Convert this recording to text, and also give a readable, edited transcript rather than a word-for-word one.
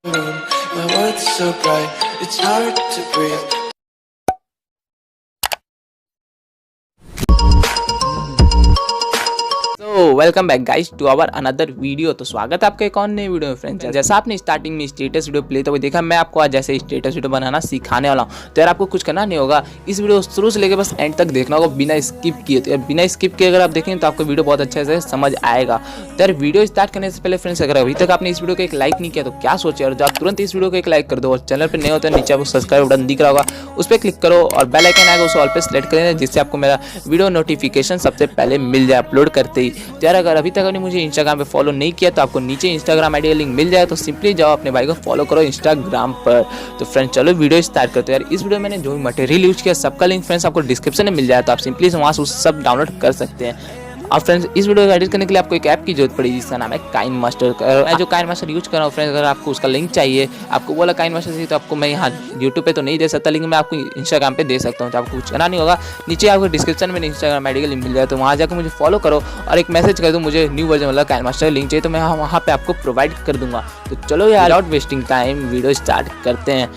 moon, my world's so bright, it's hard to breathe. तो welcome back guys to our another video. तो स्वागत है आपके एक और नए वीडियो में फ्रेंड्स। जैसा आपने स्टार्टिंग में स्टेटस वीडियो प्ले तो देखा, मैं आपको आज जैसे स्टेटस वीडियो बनाना सिखाने वाला हूँ। तो यार आपको कुछ करना नहीं होगा, इस वीडियो को शुरू से लेकर बस एंड तक देखना होगा बिना स्किप किए। तो यार बिना स्किप किए अगर आप देखेंगे तो आपको वीडियो बहुत अच्छे से समझ आएगा। तो यार वीडियो स्टार्ट करने से पहले फ्रेंड्स, अगर अभी तक आपने इस वीडियो को एक लाइक नहीं किया तो क्या सोचे, और आप तुरंत इस वीडियो को एक लाइक कर दो। और चैनल पर नए होते हैं नीचे आपको सब्सक्राइब बटन दिख रहा होगा, उस पर क्लिक करो और बेल आइकन आएगा उसे ऑल पे सेलेक्ट कर लेना, जिससे आपको मेरा वीडियो नोटिफिकेशन सबसे पहले मिल जाए अपलोड करते ही। तो यार अगर अभी तक आपने मुझे इंस्टाग्राम पे फॉलो नहीं किया तो आपको नीचे इंस्टाग्राम आईडी का लिंक मिल जाए, तो सिंपली जाओ अपने भाई को फॉलो करो इंस्टाग्राम पर। तो फ्रेंड्स चलो वीडियो स्टार्ट करते हैं। यार इस वीडियो में मैंने जो भी मटेरियल यूज किया सबका लिंक फ्रेंड्स आपको डिस्क्रिप्शन में मिल जाए, तो आप सिंपली वहाँ से सब डाउनलोड कर सकते हैं। और फ्रेंड्स इस वीडियो को एडिट करने के लिए आपको एक ऐप की जरूरत पड़ेगी जिसका नाम है काइनमास्टर। मैं जो काइनमास्टर यूज कर रहा हूँ फ्रेंड्स, अगर आपको उसका लिंक चाहिए, आपको बोला काइनमास्टर चाहिए, तो आपको मैं यहाँ यूट्यूब पे तो नहीं दे सकता, लेकिन मैं आपको इंस्टाग्राम पे दे सकता हूँ। तो आपको कुछ करना नहीं होगा, नीचे आपको डिस्क्रिप्शन में इंस्टाग्राम आईडी का लिंक मिल जाए, तो वहाँ जाकर मुझे फॉलो करो और एक मैसेज कर दो मुझे न्यू वर्जन वाला काइनमास्टर लिंक चाहिए, तो मैं वहाँ पे आपको प्रोवाइड कर दूंगा। तो चलो यार without wasting time video start करते हैं।